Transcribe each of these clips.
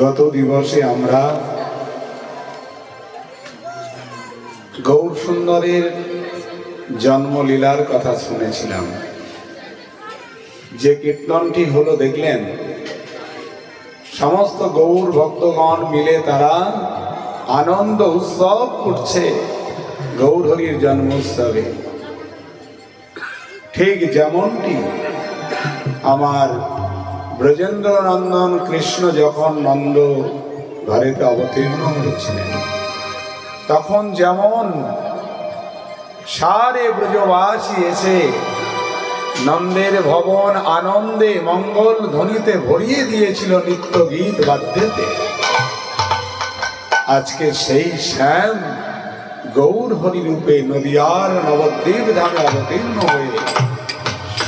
গত দিবসে আমরা গৌর সুন্দরের জন্মলীলার কথা শুনেছিলাম। যে কীর্তনটি হলো দেখলেন, সমস্ত গৌর ভক্তগণ মিলে তারা আনন্দ উৎসব করছে গৌর হরির জন্মোৎসবে। ঠিক যেমনটি আমার ব্রজেন্দ্র নন্দন কৃষ্ণ যখন নন্দ ঘরেতে অবতীর্ণ হয়েছিলেন, তখন যেমন সারে ব্রজবাসী এসে নন্দের ভবন আনন্দে মঙ্গল ধ্বনিতে ভরিয়ে দিয়েছিল নিত্য গীত বাদ্যেতে, আজকে সেই শ্যাম গৌর হরি রূপে নদিয়ার নবদ্বীপ ধামে অবতীর্ণ হয়ে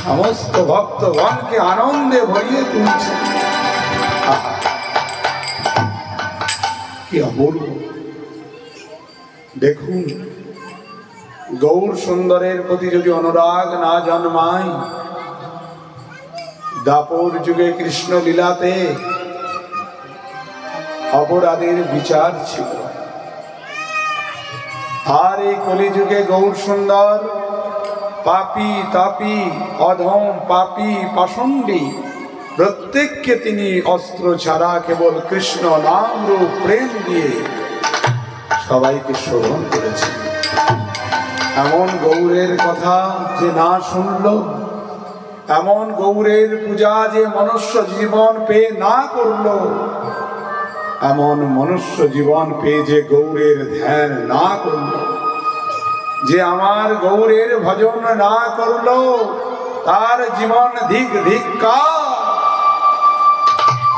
সমস্ত ভক্তগণকে আনন্দে ভরিয়ে তুলছে। কি অপূর্ব! দেখুন, গৌর সুন্দরের প্রতি যদি অনুরাগ না জন্মায়, দাপর যুগে কৃষ্ণ লীলাতে অপরাধের বিচার ছিল, আর এই কলিযুগে গৌর সুন্দর পাপী তাপী অধম পাপী পাষণ্ডী প্রত্যেককে তিনি অস্ত্র ছাড়া কেবল কৃষ্ণ নাম রূপ প্রেম দিয়ে সবাইকে শোভন করেছেন। এমন গৌরের কথা যে না শুনল, এমন গৌরের পূজা যে মনুষ্য জীবন পেয়ে না করল, এমন মনুষ্য জীবন পেয়ে যে গৌরের ধ্যান না করল, যে আমার গৌরের ভজন না করল, তার জীবন ধিক ধিক্কার,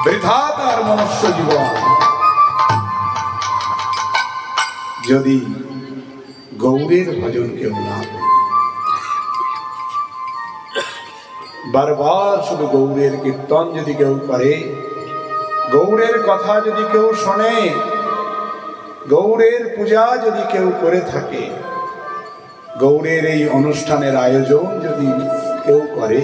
বৃথা তার মনুষ্য জীবন। যদি গৌরের ভজন কেউ না করে, বারবার শুধু গৌরের কীর্তন যদি কেউ করে, গৌরের কথা যদি কেউ শোনে, গৌরের পূজা যদি কেউ করে থাকে, গৌরের এই অনুষ্ঠানের আয়োজন যদি কেউ করে,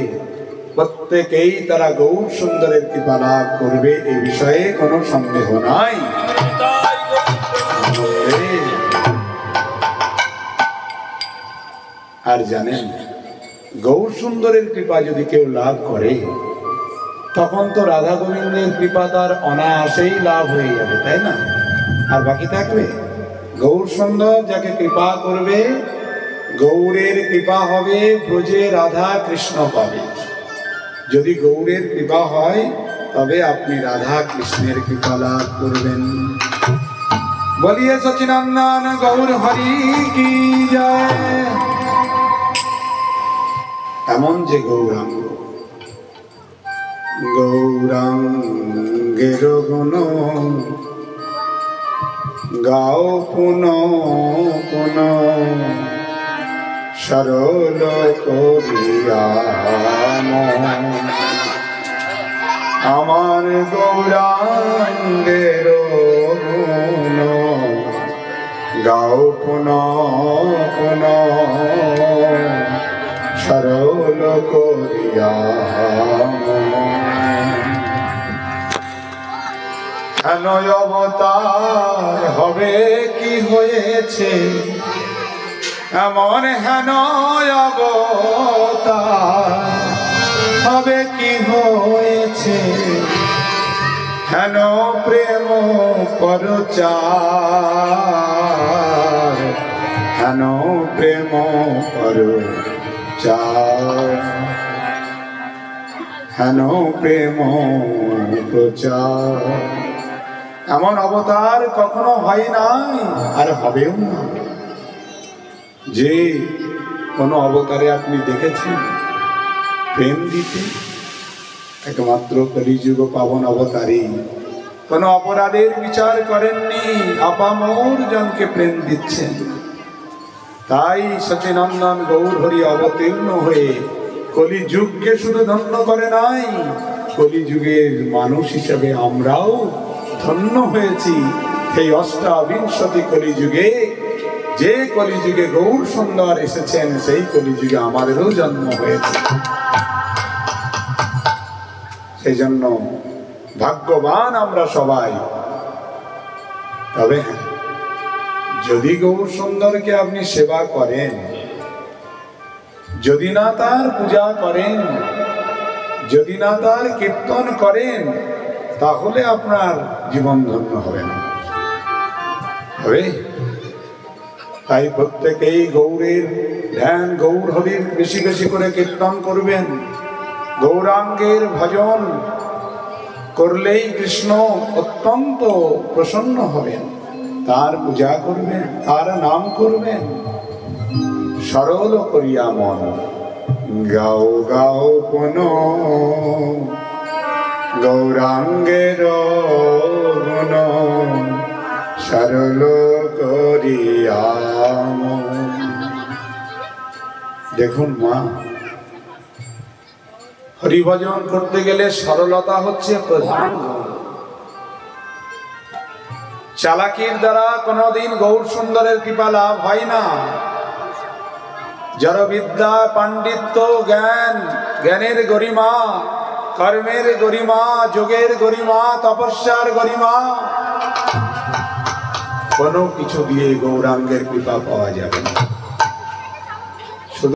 প্রত্যেকেই তারা গৌর সুন্দরের কৃপা লাভ করবে, এই বিষয়ে কোনো সন্দেহ নাই। আর জানেন, গৌর সুন্দরের কৃপা যদি কেউ লাভ করে, তখন তো রাধা গোবিন্দের কৃপা তার অনায়াসেই লাভ হয়ে যাবে, তাই না? আর বাকি থাকবে গৌর সুন্দর যাকে কৃপা করবে, গৌরের কৃপা হবে, ব্রজে রাধা কৃষ্ণ পাবে। যদি গৌরের কৃপা হয়, তবে আপনি রাধা কৃষ্ণের কৃপা লাভ করবেন। বলিয়ে সচিনন্দন গৌর হরি কি জয়। এমন যে গৌরাঙ্গ, গৌরাঙ্গের গুণ গাও পুন পুন, সরল করিয়া আমার গৌরাঙ্গের গুণ গাও পুন পুন, সরল করিয়া। হেন অবতার হবে কি হয়েছে, এমন হেন অবতার হবে কি হয়েছে, হেন প্রেম পরচার, হেন প্রেম পরচার, হেন প্রেম প্রচার। এমন অবতার কখনো হয় নাই, আর হবেও না। যে কোনো অবতারে আপনি দেখেছেন প্রেম দিতে, একমাত্র কলিযুগ পাবন অবতারে কোনো অপরাধের বিচার করেননি, আপামর জনকে প্রেম দিচ্ছেন। তাই সচিনন্দন গৌর হরি অবতীর্ণ হয়ে কলিযুগকে শুধু ধন্য করে নাই, কলিযুগের মানুষ হিসেবে আমরাও ধন্য হয়েছি। এই অষ্টাবিংশতি কলিযুগে, যে কলিযুগে গৌর সুন্দর এসেছেন, সেই কলিযুগে আমাদেরও জন্ম হয়েছে। সেই জন্য ভাগ্যবান আমরা সবাই। তবে হ্যাঁ, যদি গৌর সুন্দরকে আপনি সেবা করেন, যদি না তার পূজা করেন, যদি না তার কীর্তন করেন, তাহলে আপনার জীবন ধন্য হবে না। হবে? তাই প্রত্যেকেই গৌরের ধ্যান, গৌর হরির বেশি বেশি করে কীর্তন করবেন। গৌরাঙ্গের ভজন করলেই কৃষ্ণ অত্যন্ত প্রসন্ন হবেন। তার পূজা করবেন, তার নাম করবেন। সরল করিয়া মন গাও গাও পুন গৌরাঙ্গের গুণ, সরল করিয়া মন। দেখুন মা, হরিভজন করতে গেলে সরলতা হচ্ছে প্রধান। চালাকির দ্বারা কোনদিন গৌর সুন্দরের কৃপা লাভ হয় না। যার বিদ্যা, পাণ্ডিত্য, জ্ঞান, জ্ঞানের গরিমা, কর্মের গরিমা, যোগের গরিমা, তপস্যার গরিমা, কোনো কিছু দিয়ে গৌরাঙ্গের কৃপা পাওয়া যাবে না।